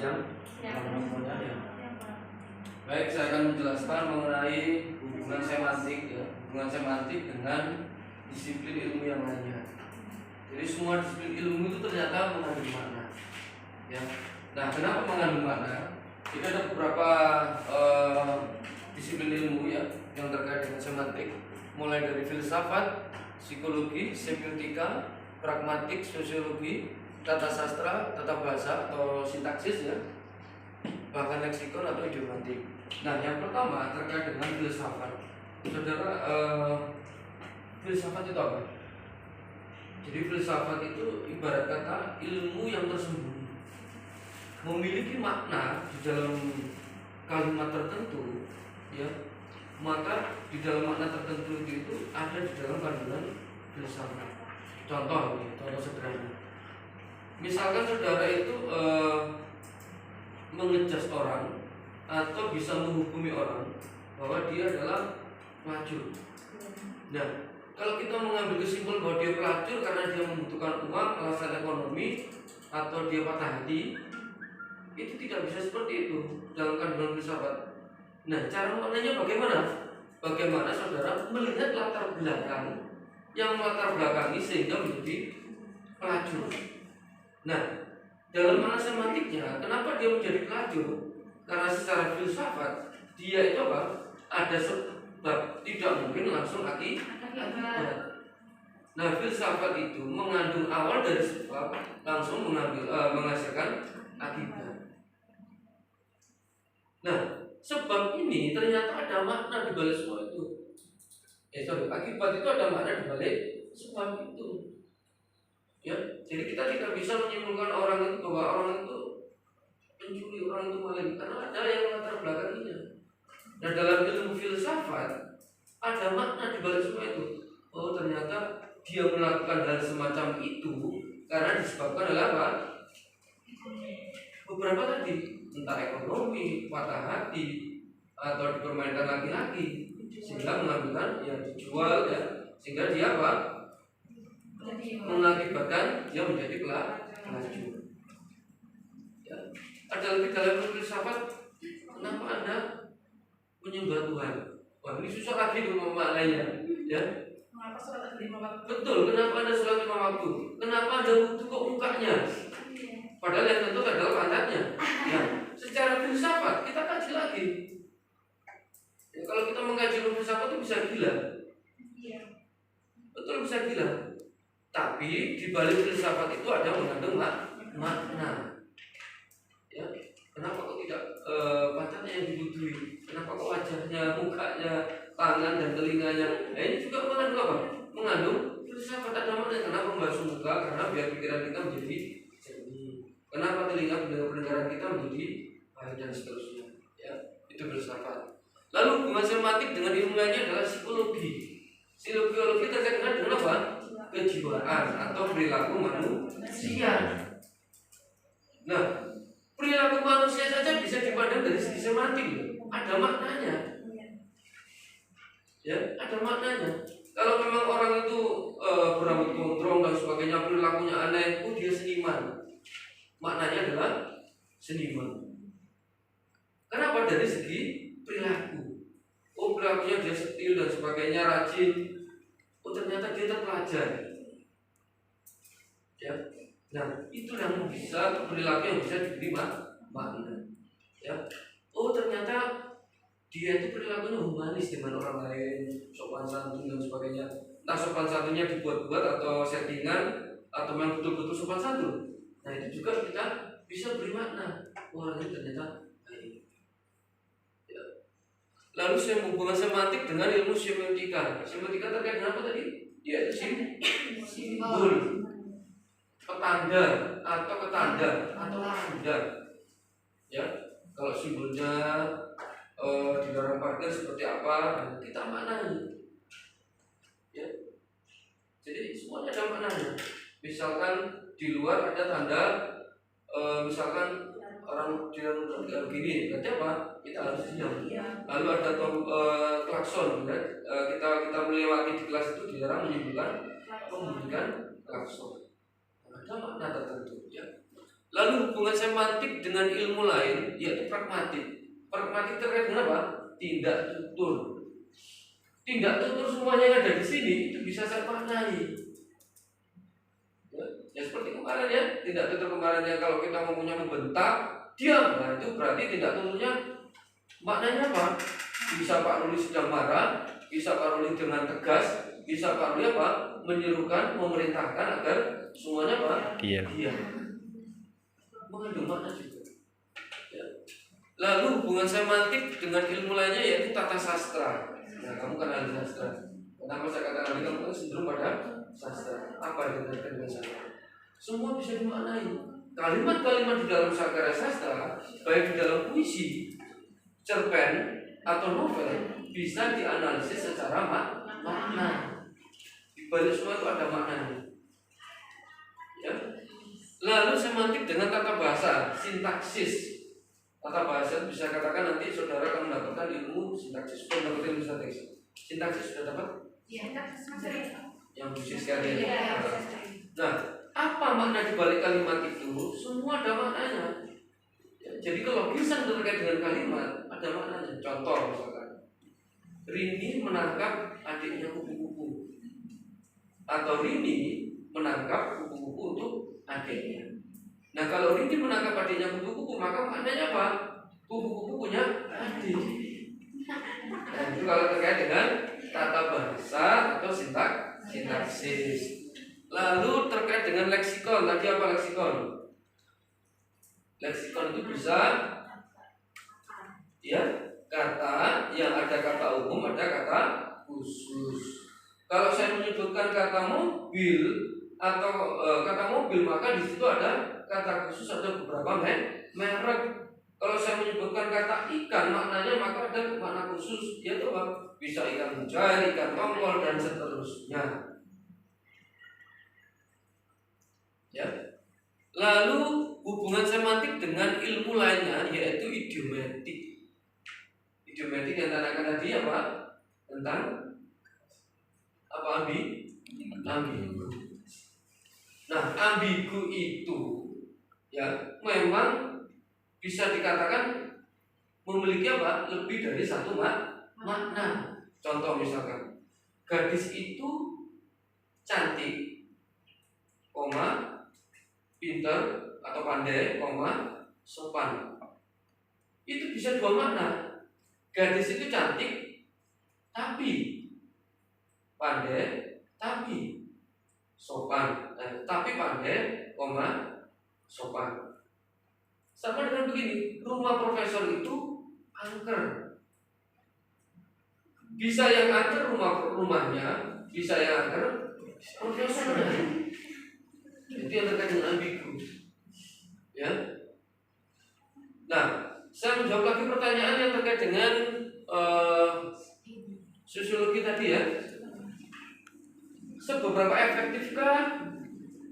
Siang. Baik, saya akan menjelaskan mengenai hubungan semantik ya, hubungan semantik dengan disiplin ilmu yang lainnya. Jadi semua disiplin ilmu itu ternyata mengandung makna. Ya. Nah, kenapa mengandung makna? Jadi ada beberapa disiplin ilmu ya yang terkait dengan semantik, mulai dari filsafat, psikologi, semiotika, pragmatik, sosiologi, tata sastra, tata bahasa atau sintaksis ya, bahkan leksikon atau idiomatik. Nah, yang pertama terkait dengan filsafat. Saudara, filsafat itu apa? Jadi filsafat itu ibarat kata ilmu yang tersembunyi, memiliki makna di dalam kalimat tertentu, ya. Maka di dalam makna tertentu itu ada di dalam kandungan filsafat. Contoh sederhana. Misalkan saudara itu mengejas orang atau bisa menghukumi orang bahwa dia adalah pelacur. Nah, kalau kita mengambil kesimpulan bahwa dia pelacur karena dia membutuhkan uang, alasan ekonomi, atau dia patah hati, itu tidak bisa seperti itu dalam kandungan filsafat. Nah, cara maknanya bagaimana? Bagaimana saudara melihat latar belakang yang melatar belakangi sehingga menjadi pelacur. Nah, dalam makna semantiknya, kenapa dia menjadi pelacur? Karena secara filsafat dia itu apa? Ada sebab, tidak mungkin langsung akibat. Nah, filsafat itu mengandung awal dari sebab langsung menghasilkan akibat. Nah, sebab ini ternyata ada makna di balik semua itu. Akibat itu ada makna di balik sebab itu. Ya, jadi kita tidak bisa menyimpulkan orang itu bahwa orang itu pencuri, orang itu maling, karena ada yang latar belakangnya. Nah, dalam ilmu filsafat ada makna di balik semua itu. Oh, ternyata dia melakukan hal semacam itu karena disebabkan oleh apa? Beberapa tadi, entah ekonomi, patah hati, atau dipermainkan laki-laki, sehingga mengambilkan yang dijual ya, sehingga dia apa? Mengakibatkan dia menjadi pelacur. Ya. Ada lagi dalam filsafat, kenapa Anda menyembah Tuhan? Wah, ini susah lagi memaknainya, ya. Kenapa sholat 5 waktu? Betul, kenapa Anda sholat 5 waktu? Kenapa Anda butuh kok mukanya? Padahal yang tentu adalah pantatnya. Ya, secara filsafat kita kaji lagi. Ya, kalau kita mengkaji filsafat itu bisa gila. Iya. Betul, bisa gila. Tapi di balik filsafat itu ada mengandung makna. Ya, kenapa kok tidak pantatnya yang dibutuhi? Kenapa kok wajahnya, mukanya, tangan dan telinganya? Nah, ini juga mengandung apa? Mengandung filsafat, ada makna. Kenapa membasuh muka? Karena biar pikiran kita menjadi jernih. Kenapa telinga pendengaran kita menjadi baik dan seterusnya? Ya, itu filsafat. Lalu hubungan semantik dengan ilmu lainnya adalah psikologi. Psikologi terkait dengan apa? Kejiwaan atau perilaku manusia. Nah, perilaku manusia saja bisa dipandang dari segi semantik, ada maknanya. Ya, ada maknanya. Kalau memang orang itu berambut gondrong dan sebagainya, perilakunya aneh, dia seniman. Maknanya adalah seniman. Kenapa? Dari segi perilaku. Oh, perilakunya dia setil dan sebagainya, rajin. Oh, ternyata dia terpelajar. Ya. Nah, itu yang bisa perilaku yang bisa diberi makna. Ya. Oh, ternyata dia itu perilakunya humanis dengan orang lain, sopan santun dan sebagainya. Entah sopan santunnya dibuat-buat atau settingan atau memang betul-betul sopan santun. Nah, itu juga kita bisa beri makna. Orang ini ternyata baik. Ya. Lalu saya hubungan semantik dengan ilmu semiotika. Semiotika terkait dengan apa tadi? Dia itu simbol, petanda atau ketanda atau tanda. Ya, kalau simbolnya dilarang parkir seperti apa, kita maknai. Ya, jadi semuanya ada maknanya. Misalkan di luar ada tanda, misalkan orang jalan begini, berarti apa? Kita harus diam. Lalu ada klakson, ya? Kita melewati di kelas itu dilarang membunyikan klakson. Ada makna tertentu, ya. Lalu hubungan semantik dengan ilmu lain yaitu pragmatik. Pragmatik terkait dengan apa? Tindak tutur. Tindak tutur semuanya yang ada di sini itu bisa saya maknai. Ya seperti kemarin ya, tindak tutur kemarin ya, kalau kita ngomongnya membentak, diam, nah itu berarti tindak tuturnya maknanya apa? Bisa Pak Ruli sedang marah, bisa Pak Ruli dengan tegas, bisa Pak Ruli apa? Menyuruhkan, memerintahkan agar semuanya apa? Diam. Mengandung makna juga. Ya. Lalu hubungan semantik dengan ilmu lainnya yaitu tata sastra. Nah, kamu kan ahli sastra. Kenapa saya katakan ini, kamu kan cenderung pada sastra. Apa yang dikatakan dengan sastra? Semua bisa dimaknai. Kalimat-kalimat di dalam sakarya sastra, baik di dalam puisi, cerpen atau novel, bisa dianalisis secara makna. Di balik semua itu ada maknanya. Ya. Lalu semantik dengan tata bahasa, sintaksis. Tata bahasa bisa katakan nanti saudara akan mendapatkan ilmu sintaksis. Mendapatkan ilmu sintaksis. Sintaksis sudah dapat? Iya, Yang musik sekali. Iya. Nah, apa makna di balik kalimat itu? Semua ada maknanya. Ya, jadi kelogisan terkait dengan kalimat ada maknanya. Contoh misalkan, Rini menangkap adiknya kupu-kupu, atau Rini menangkap kupu-kupu untuk adiknya. Nah, kalau Rini menangkap adiknya kupu-kupu, maka maknanya apa? Kupu-kupu punya adik. Nah, itu kalau terkait dengan tata bahasa atau sintaksis. Lalu terkait dengan leksikon, tadi apa leksikon? Leksikon itu bisa ya kata yang ada kata umum, ada kata khusus. Kalau saya menyebutkan kata mobil atau kata mobil, maka di situ ada kata khusus, ada beberapa merek. Kalau saya menyebutkan kata ikan, maknanya maka ada makna khusus, yaitu apa? Bisa ikan mujair, ikan tongkol, dan seterusnya. Ya. Lalu hubungan semantik dengan ilmu lainnya yaitu idiomatik. Idiomatik yang tanakan tadi apa? Tentang apa? Ambigu. Nah, ambigu itu ya memang bisa dikatakan memiliki apa? Lebih dari satu makna. Contoh misalkan, gadis itu cantik, pintar atau pandai, sopan. Itu bisa dua makna. Gadis itu cantik, tapi pandai, tapi sopan. Tapi pandai, sopan. Sama dengan begini, rumah profesor itu angker. Bisa yang angker rumahnya, bisa yang angker profesornya. Itu yang terkait dengan ambigu. Ya. Nah, saya menjawab lagi pertanyaan yang terkait dengan sosiologi tadi ya. Seberapa efektifkah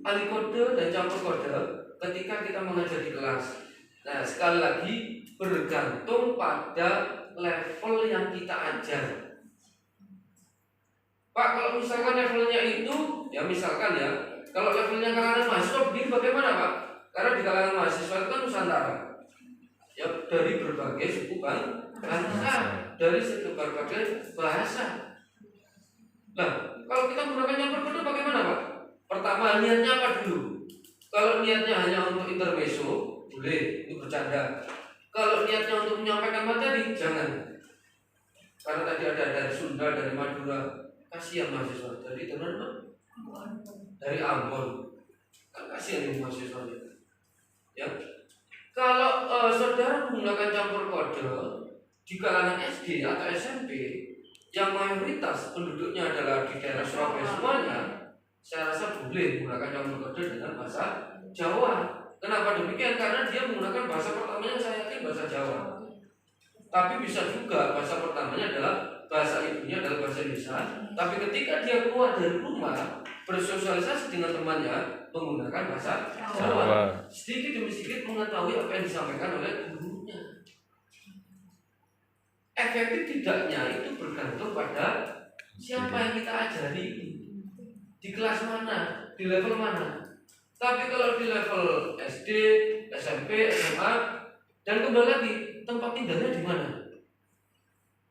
alikode dan campur kode ketika kita mengajar di kelas? Nah, sekali lagi bergantung pada level yang kita ajar. Pak, kalau misalkan levelnya itu, ya misalkan ya, kalau levelnya kalangan mahasiswa begini bagaimana Pak? Karena di kalangan mahasiswa itu kan Nusantara, ya dari berbagai suku bangsa, dari berbagai bahasa. Nah, kalau kita menggunakan campur kode bagaimana Pak? Pertama, niatnya apa dulu? Kalau niatnya hanya untuk intermezzo, boleh, itu bercanda. Kalau niatnya untuk menyampaikan materi, jangan. Karena tadi ada dari Sunda, dari Madura, kasihan mahasiswa. Dari teman-teman dari Ambon, kan kasihan ini mahasiswa. Ya, kalau saudara menggunakan campur kode di kalangan SD atau SMP yang mayoritas penduduknya adalah di daerah Surabaya semuanya, saya rasa boleh menggunakan campur kode dengan bahasa Jawa. Kenapa demikian? Karena dia menggunakan bahasa pertamanya, saya yakin bahasa Jawa. Tapi bisa juga bahasa pertamanya adalah bahasa ibunya adalah bahasa Indonesia. Tapi ketika dia keluar dari rumah bersosialisasi dengan temannya menggunakan bahasa Jawa, sedikit demi sedikit mengetahui apa yang disampaikan oleh gurunya. Efektif tidaknya itu bergantung pada siapa yang kita ajari, di kelas mana, di level mana. Tapi kalau di level SD, SMP, SMA, dan kembali lagi tempat tinggalnya di mana?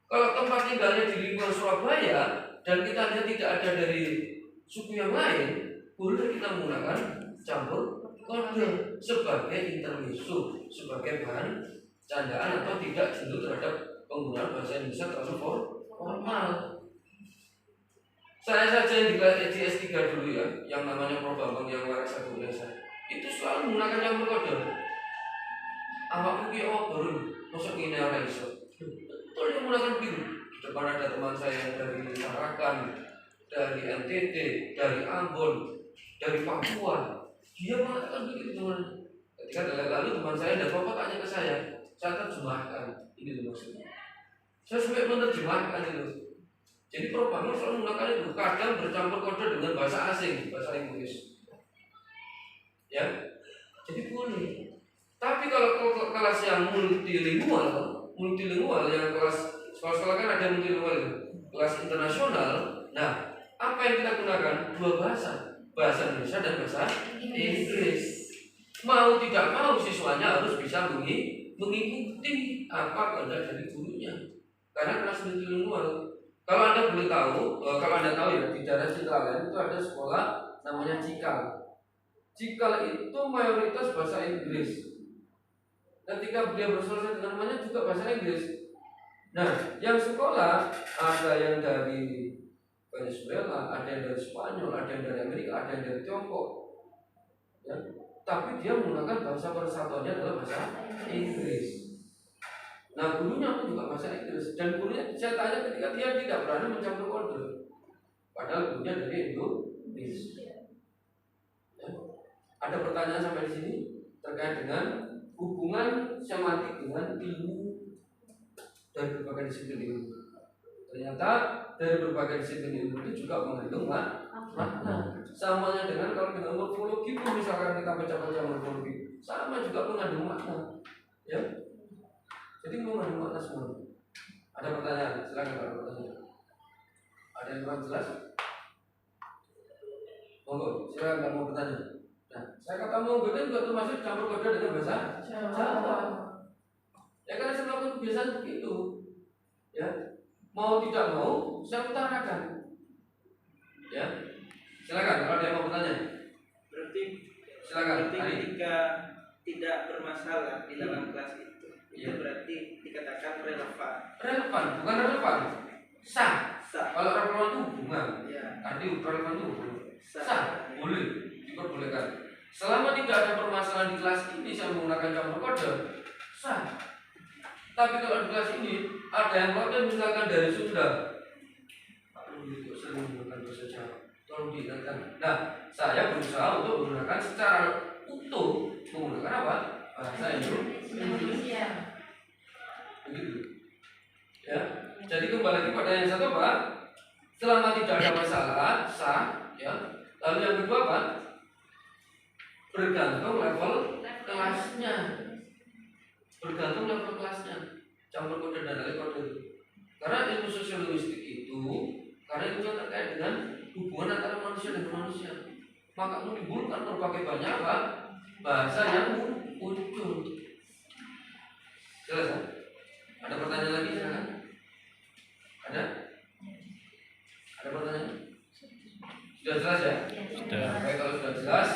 Kalau tempat tinggalnya di lingkungan Surabaya dan kita lihat tidak ada dari suku yang lain, boleh kita menggunakan campur kode sebagai intermezzo, sebagai bahan candaan atau tidak jenuh terhadap penggunaan bahasa Indonesia terlalu formal. Saya saja yang di S3 dulu ya, yang namanya Prof Bambang yang waras satu biasa, itu selalu menggunakan campur kode. Awak mungkin baru masuk ini orang iso. Betul yang menggunakan begitu. Di depan ada teman saya yang dari Tarakan, dari NTT, dari Ambon, dari Papua. Dia mengatakan begitu teman. Ketika lalu teman saya dan bapak tanya ke saya terjemahkan. Ini maksudnya. Saya sampai menerjemahkan itu. Jadi Prof Bambang selalu menggunakan itu. Kadang bercampur kode dengan bahasa asing, bahasa Inggris. Ya, jadi boleh. Tapi kalau kelas yang multilingual yang kelas sekolah-sekolah kan ada multilingual itu, kelas internasional. Nah, apa yang kita gunakan? Dua bahasa Indonesia dan bahasa Inggris. Mau tidak mau siswanya harus bisa mengikuti apa kehendak dari gurunya. Karena kelas multilingual. Kalau Anda boleh tahu, kalau Anda tahu ya di daerah Citraland itu ada sekolah namanya Cikal. Cikal itu mayoritas bahasa Inggris. Ketika beliau bersosialisasi dengan namanya juga bahasa Inggris. Nah, yang sekolah ada yang dari Venezuela, ada yang dari Spanyol, ada yang dari Amerika, ada yang dari Tiongkok. Ya. Tapi dia menggunakan bahasa persatuannya adalah bahasa Inggris. Nah, gurunya pun juga bahasa Inggris. Dan gurunya saya tanya ketika dia tidak berani mencampur kode, padahal gurunya dari Indonesia. Ya. Ada pertanyaan sampai di sini terkait dengan hubungan semantik dengan ilmu dari berbagai disiplin ilmu. Ternyata dari berbagai disiplin ilmu itu juga mengandung makna. Samanya dengan kalau dengan morfologi pun misalkan kita baca-baca morfologi, sama juga mengandung makna. Ya. Jadi mengandung makna semua. Ada pertanyaan? Silakan kalau bertanya. Ada yang kurang jelas? Monggo, silakan kalau mau bertanya. Nah, saya kata monggo itu juga termasuk campur kode dengan bahasa Jawa. Ya karena saya melakukan kebiasaan begitu. Ya, mau tidak mau saya utarakan. Ya, silakan kalau ada yang mau bertanya. Berarti Silakan. ketika tidak bermasalah di dalam kelas itu berarti dikatakan relevan. Relevan, bukan relevan. Sah. Sah. Kalau relevan itu hubungan. Ya. Arti relevan itu hubungan. Sah. Sah, boleh, diperbolehkan. Selama tidak ada permasalahan di kelas ini saya menggunakan campur kode, sah. Tapi kalau di kelas ini ada yang protes misalkan dari Sunda, sering menggunakan bahasa Jawa, tolong diingatkan. Nah, saya berusaha untuk menggunakan secara utuh menggunakan apa? Bahasa Indonesia. Begitu. Ya. Jadi kembali lagi pada yang satu Pak, selama tidak ada masalah, sah. Ya. Lalu yang kedua Pak, bergantung level kelasnya. Bergantung level kelasnya. Campur kode dan alih kode. Karena ilmu sosiolinguistik itu karena itu terkait dengan hubungan antara manusia dan manusia, maka menimbulkan berbagai banyak apa? Bahasa yang muncul. Jelas kan? Ada pertanyaan lagi silakan. Ada? Ada pertanyaan? Sudah jelas ya? Sudah. Baik, kalau sudah jelas,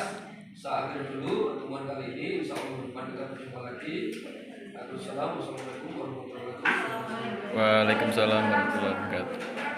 saya akhiri dulu pertemuan kali ini. Insyaallah depan kita berjumpa lagi. Assalamualaikum warahmatullahi wabarakatuh. Waalaikumsalam warahmatullahi wabarakatuh.